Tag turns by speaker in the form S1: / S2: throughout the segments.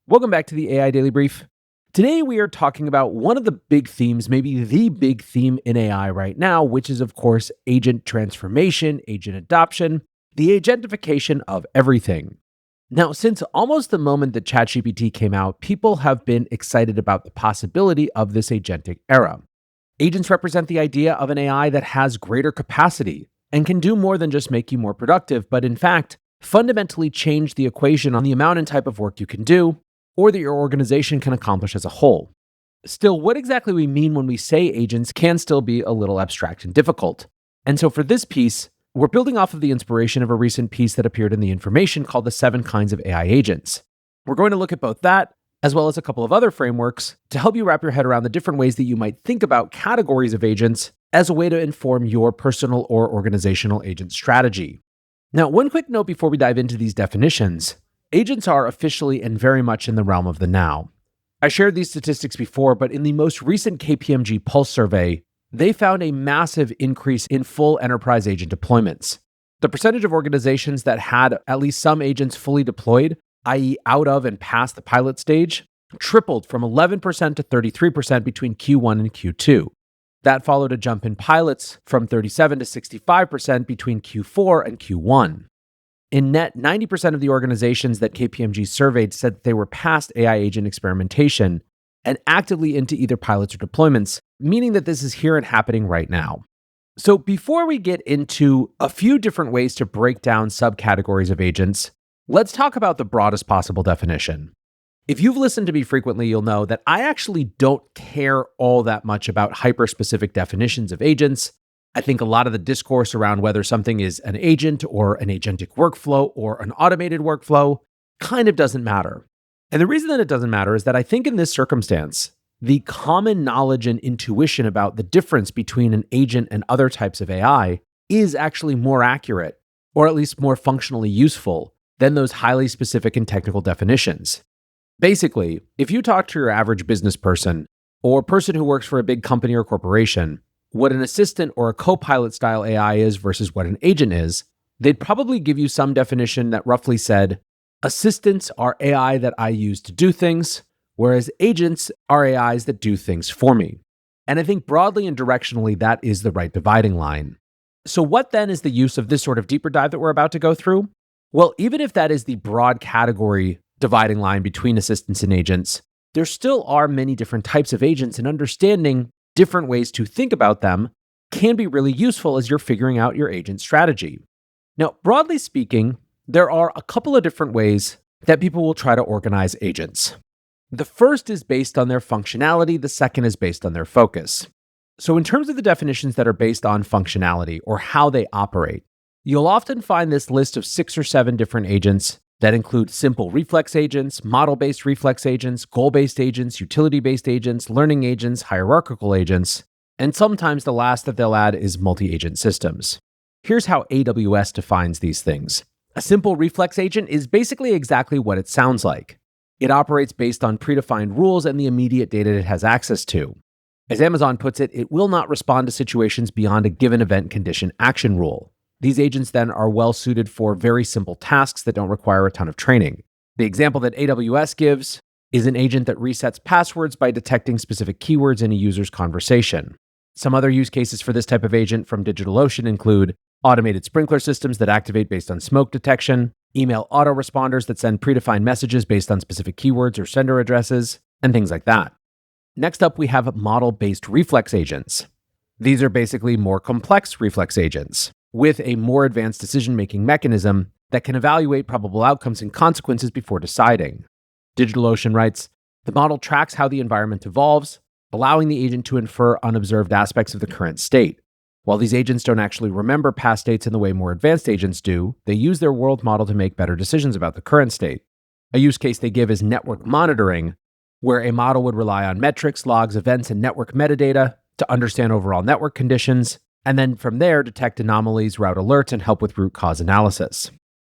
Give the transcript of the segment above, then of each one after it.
S1: Welcome back to the AI Daily Brief. Today we are talking about one of the big themes, maybe the big theme in AI right now, which is, of course, agent transformation, agent adoption, the agentification of everything. Now, since almost the moment that ChatGPT came out, people have been excited about the possibility of this agentic era. Agents represent the idea of an AI that has greater capacity and can do more than just make you more productive, but in fact, fundamentally change the equation on the amount and type of work you can do, or that your organization can accomplish as a whole. Still, what exactly we mean when we say agents can still be a little abstract and difficult. And so for this piece, we're building off of the inspiration of a recent piece that appeared in The Information called The 7 Kinds of AI Agents. We're going to look at both that, as well as a couple of other frameworks, to help you wrap your head around the different ways that you might think about categories of agents as a way to inform your personal or organizational agent strategy. Now, one quick note before we dive into these definitions. Agents are officially and very much in the realm of the now. I shared these statistics before, but in the most recent KPMG Pulse survey, they found a massive increase in full enterprise agent deployments. The percentage of organizations that had at least some agents fully deployed, i.e. out of and past the pilot stage, tripled from 11% to 33% between Q1 and Q2. That followed a jump in pilots from 37 to 65% between Q4 and Q1. In net, 90% of the organizations that KPMG surveyed said that they were past AI agent experimentation and actively into either pilots or deployments, meaning that this is here and happening right now. So before we get into a few different ways to break down subcategories of agents, let's talk about the broadest possible definition. If you've listened to me frequently, you'll know that I actually don't care all that much about hyper-specific definitions of agents. I think a lot of the discourse around whether something is an agent or an agentic workflow or an automated workflow kind of doesn't matter. And the reason that it doesn't matter is that I think in this circumstance, the common knowledge and intuition about the difference between an agent and other types of AI is actually more accurate, or at least more functionally useful, than those highly specific and technical definitions. Basically, if you talk to your average business person or person who works for a big company or corporation, what an assistant or a co-pilot style AI is versus what an agent is, they'd probably give you some definition that roughly said, assistants are AI that I use to do things, whereas agents are AIs that do things for me. And I think broadly and directionally, that is the right dividing line. So what then is the use of this sort of deeper dive that we're about to go through? Well, even if that is the broad category dividing line between assistants and agents, there still are many different types of agents, and understanding different ways to think about them can be really useful as you're figuring out your agent strategy. Now, broadly speaking, there are a couple of different ways that people will try to organize agents. The first is based on their functionality, the second is based on their focus. So in terms of the definitions that are based on functionality or how they operate, you'll often find this list of 6 or 7 different agents that include simple reflex agents, model-based reflex agents, goal-based agents, utility-based agents, learning agents, hierarchical agents, and sometimes the last that they'll add is multi-agent systems. Here's how AWS defines these things. A simple reflex agent is basically exactly what it sounds like. It operates based on predefined rules and the immediate data it has access to. As Amazon puts it, it will not respond to situations beyond a given event condition action rule. These agents then are well suited for very simple tasks that don't require a ton of training. The example that AWS gives is an agent that resets passwords by detecting specific keywords in a user's conversation. Some other use cases for this type of agent from DigitalOcean include automated sprinkler systems that activate based on smoke detection, email autoresponders that send predefined messages based on specific keywords or sender addresses, and things like that. Next up, we have model-based reflex agents. These are basically more complex reflex agents with a more advanced decision-making mechanism that can evaluate probable outcomes and consequences before deciding. DigitalOcean writes, the model tracks how the environment evolves, allowing the agent to infer unobserved aspects of the current state. While these agents don't actually remember past states in the way more advanced agents do, they use their world model to make better decisions about the current state. A use case they give is network monitoring, where a model would rely on metrics, logs, events, and network metadata to understand overall network conditions, and then from there detect anomalies, route alerts, and help with root cause analysis.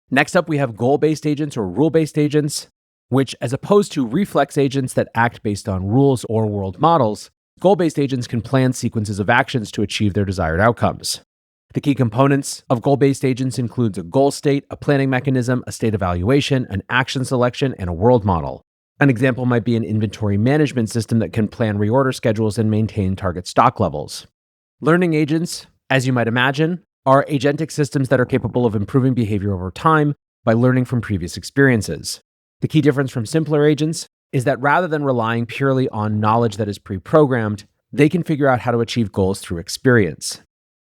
S1: Next up, we have goal-based agents or rule-based agents, which, as opposed to reflex agents that act based on rules or world models, goal-based agents can plan sequences of actions to achieve their desired outcomes. The key components of goal-based agents includes a goal state, a planning mechanism, a state evaluation, an action selection, and a world model. An example might be an inventory management system that can plan reorder schedules and maintain target stock levels. Learning agents, as you might imagine, are agentic systems that are capable of improving behavior over time by learning from previous experiences. The key difference from simpler agents is that rather than relying purely on knowledge that is pre-programmed, they can figure out how to achieve goals through experience.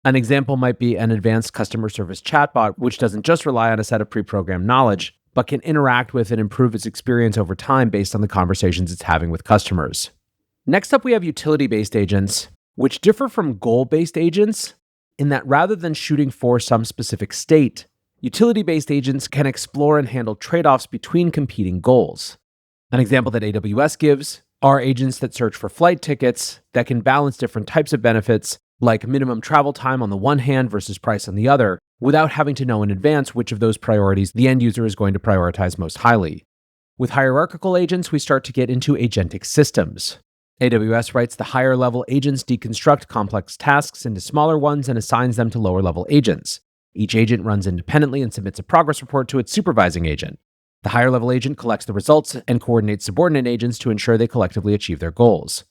S1: An example might be an advanced customer service chatbot, which doesn't just rely on a set of pre-programmed knowledge, but can interact with and improve its experience over time based on the conversations it's having with customers. Next up, we have utility-based agents, which differ from goal-based agents in that rather than shooting for some specific state, utility-based agents can explore and handle trade-offs between competing goals. An example that AWS gives are agents that search for flight tickets that can balance different types of benefits, like minimum travel time on the one hand versus price on the other, without having to know in advance which of those priorities the end user is going to prioritize most highly. With hierarchical agents, we start to get into agentic systems. AWS writes the higher level agents deconstruct complex tasks into smaller ones and assigns them to lower level agents. Each agent runs independently and submits a progress report to its supervising agent. The higher level agent collects the results and coordinates subordinate agents to ensure they collectively achieve their goals.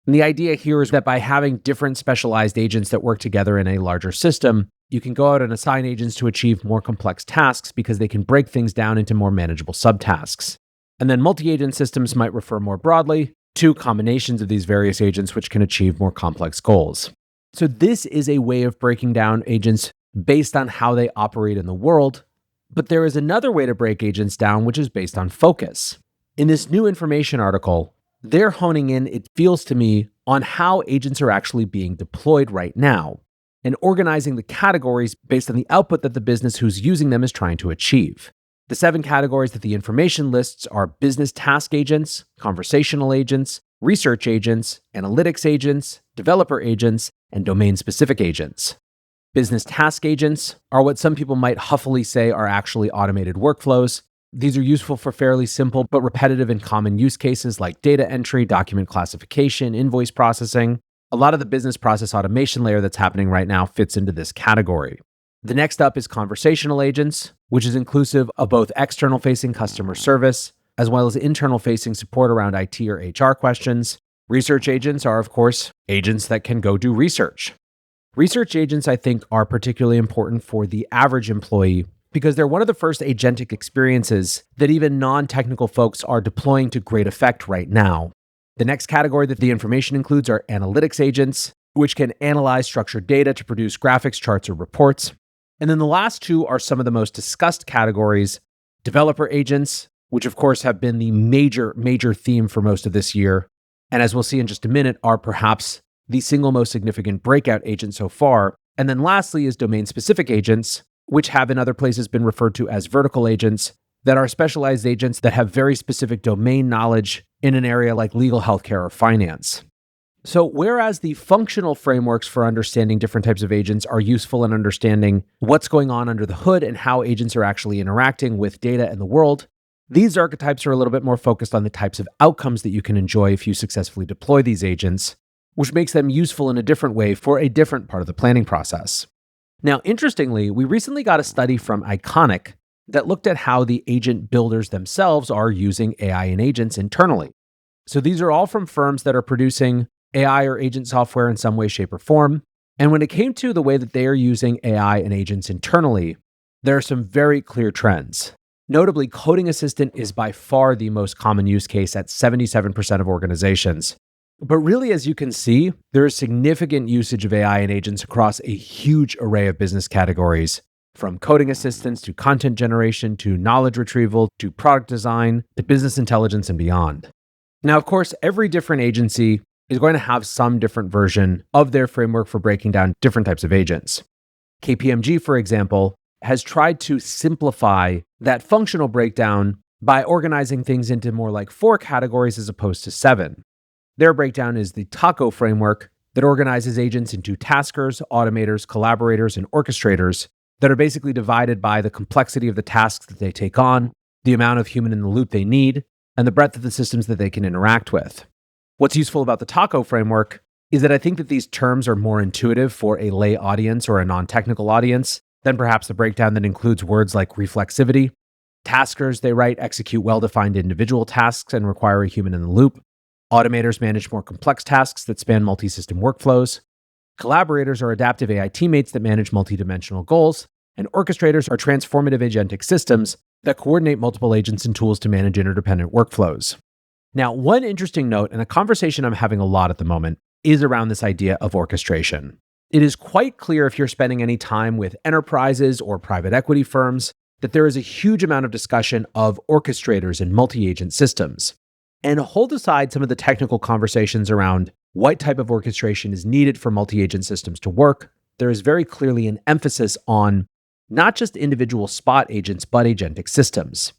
S1: And the idea here is that by having different specialized agents that work together in a larger system, you can go out and assign agents to achieve more complex tasks because they can break things down into more manageable subtasks. And then multi-agent systems might refer more broadly to combinations of these various agents which can achieve more complex goals. So this is a way of breaking down agents based on how they operate in the world, but there is another way to break agents down which is based on focus. In this new information article, they're honing in, it feels to me, on how agents are actually being deployed right now and organizing the categories based on the output that the business who's using them is trying to achieve. The 7 categories that the information lists are business task agents, conversational agents, research agents, analytics agents, developer agents, and domain-specific agents. Business task agents are what some people might huffily say are actually automated workflows. These are useful for fairly simple but repetitive and common use cases like data entry, document classification, invoice processing. A lot of the business process automation layer that's happening right now fits into this category. The next up is conversational agents, which is inclusive of both external-facing customer service as well as internal-facing support around IT or HR questions. Research agents are, of course, agents that can go do research. Research agents, I think, are particularly important for the average employee because they're one of the first agentic experiences that even non-technical folks are deploying to great effect right now. The next category that the information includes are analytics agents, which can analyze structured data to produce graphics, charts, or reports. And then the last 2 are some of the most discussed categories: developer agents, which of course have been the major theme for most of this year, and as we'll see in just a minute, are perhaps the single most significant breakout agent so far. And then lastly is domain-specific agents, which have in other places been referred to as vertical agents, that are specialized agents that have very specific domain knowledge in an area like legal, healthcare, or finance. So whereas the functional frameworks for understanding different types of agents are useful in understanding what's going on under the hood and how agents are actually interacting with data and the world, these archetypes are a little bit more focused on the types of outcomes that you can enjoy if you successfully deploy these agents, which makes them useful in a different way for a different part of the planning process. Now, interestingly, we recently got a study from Iconic that looked at how the agent builders themselves are using AI and agents internally. So these are all from firms that are producing AI or agent software in some way, shape, or form. And when it came to the way that they are using AI and agents internally, there are some very clear trends. Notably, coding assistant is by far the most common use case at 77% of organizations. But really, as you can see, there is significant usage of AI and agents across a huge array of business categories, from coding assistants to content generation to knowledge retrieval to product design to business intelligence and beyond. Now, of course, every different agency is going to have some different version of their framework for breaking down different types of agents. KPMG, for example, has tried to simplify that functional breakdown by organizing things into more like 4 categories as opposed to 7. Their breakdown is the TACO framework that organizes agents into taskers, automators, collaborators, and orchestrators that are basically divided by the complexity of the tasks that they take on, the amount of human in the loop they need, and the breadth of the systems that they can interact with. What's useful about the TACO framework is that I think that these terms are more intuitive for a lay audience or a non-technical audience than perhaps the breakdown that includes words like reflexivity. Taskers, they write, execute well-defined individual tasks and require a human in the loop. Automators manage more complex tasks that span multi-system workflows. Collaborators are adaptive AI teammates that manage multi-dimensional goals. And orchestrators are transformative agentic systems that coordinate multiple agents and tools to manage interdependent workflows. Now, one interesting note, and a conversation I'm having a lot at the moment, is around this idea of orchestration. It is quite clear if you're spending any time with enterprises or private equity firms that there is a huge amount of discussion of orchestrators and multi-agent systems. And hold aside some of the technical conversations around what type of orchestration is needed for multi-agent systems to work, there is very clearly an emphasis on not just individual spot agents, but agentic systems.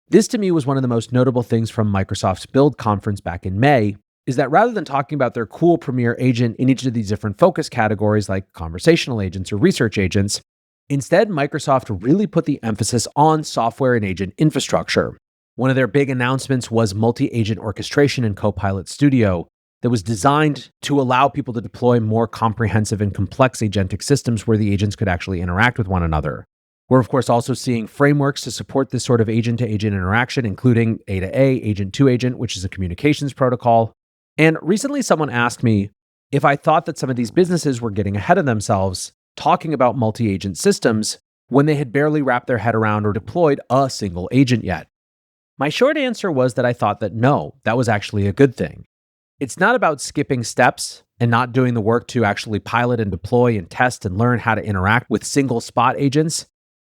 S1: This to me was one of the most notable things from Microsoft's Build conference back in May, is that rather than talking about their cool premier agent in each of these different focus categories like conversational agents or research agents, instead Microsoft really put the emphasis on software and agent infrastructure. One of their big announcements was multi-agent orchestration in Copilot Studio that was designed to allow people to deploy more comprehensive and complex agentic systems where the agents could actually interact with one another. We're, of course, also seeing frameworks to support this sort of agent-to-agent interaction, including A-to-A, agent-to-agent, which is a communications protocol. And recently someone asked me if I thought that some of these businesses were getting ahead of themselves talking about multi-agent systems when they had barely wrapped their head around or deployed a single agent yet. My short answer was that I thought that no, that was actually a good thing. It's not about skipping steps and not doing the work to actually pilot and deploy and test and learn how to interact with single spot agents.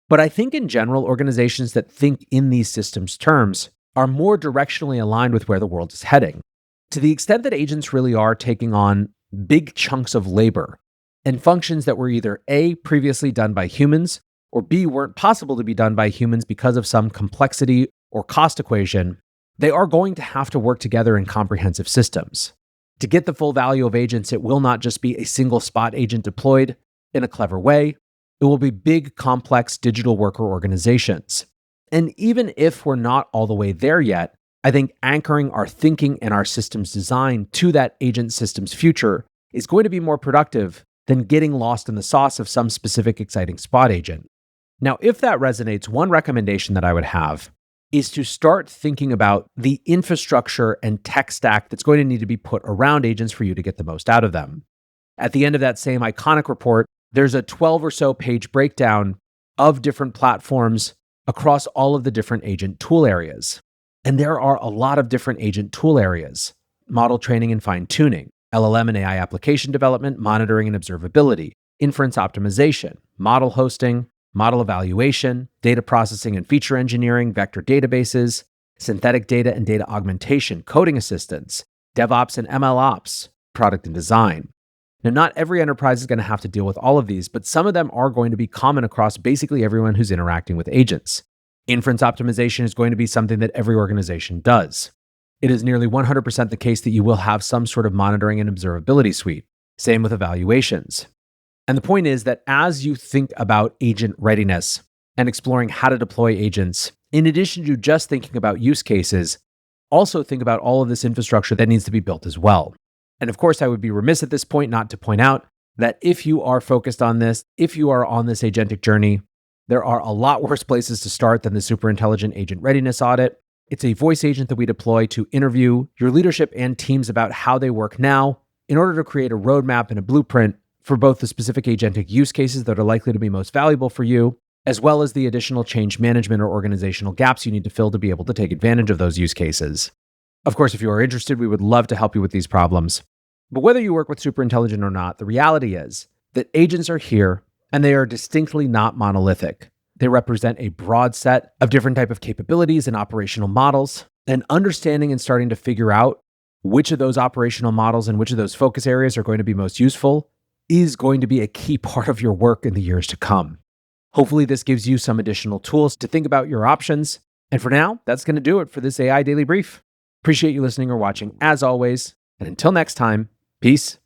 S1: But I think in general, organizations that think in these systems terms are more directionally aligned with where the world is heading. To the extent that agents really are taking on big chunks of labor and functions that were either A, previously done by humans, or B, weren't possible to be done by humans because of some complexity or cost equation, they are going to have to work together in comprehensive systems. To get the full value of agents, it will not just be a single spot agent deployed in a clever way. It will be big, complex digital worker organizations. And even if we're not all the way there yet, I think anchoring our thinking and our systems design to that agent systems future is going to be more productive than getting lost in the sauce of some specific exciting spot agent. Now, if that resonates, one recommendation that I would have is to start thinking about the infrastructure and tech stack that's going to need to be put around agents for you to get the most out of them. At the end of that same iconic report, there's a 12 or so page breakdown of different platforms across all of the different agent tool areas. And there are a lot of different agent tool areas: model training and fine-tuning, LLM and AI application development, monitoring and observability, inference optimization, model hosting, model evaluation, data processing and feature engineering, vector databases, synthetic data and data augmentation, coding assistance, DevOps and MLOps, product and design. Now, not every enterprise is going to have to deal with all of these, but some of them are going to be common across basically everyone who's interacting with agents. Inference optimization is going to be something that every organization does. It is nearly 100% the case that you will have some sort of monitoring and observability suite. Same with evaluations. And the point is that as you think about agent readiness and exploring how to deploy agents, in addition to just thinking about use cases, also think about all of this infrastructure that needs to be built as well. And of course, I would be remiss at this point not to point out that if you are focused on this, if you are on this agentic journey, there are a lot worse places to start than the Superintelligent Agent Readiness Audit. It's a voice agent that we deploy to interview your leadership and teams about how they work now in order to create a roadmap and a blueprint for both the specific agentic use cases that are likely to be most valuable for you, as well as the additional change management or organizational gaps you need to fill to be able to take advantage of those use cases. Of course, if you are interested, we would love to help you with these problems. But whether you work with Superintelligent or not, the reality is that agents are here and they are distinctly not monolithic. They represent a broad set of different type of capabilities and operational models, and understanding and starting to figure out which of those operational models and which of those focus areas are going to be most useful is going to be a key part of your work in the years to come. Hopefully this gives you some additional tools to think about your options. And for now, that's going to do it for this AI Daily Brief. Appreciate you listening or watching as always. And until next time, peace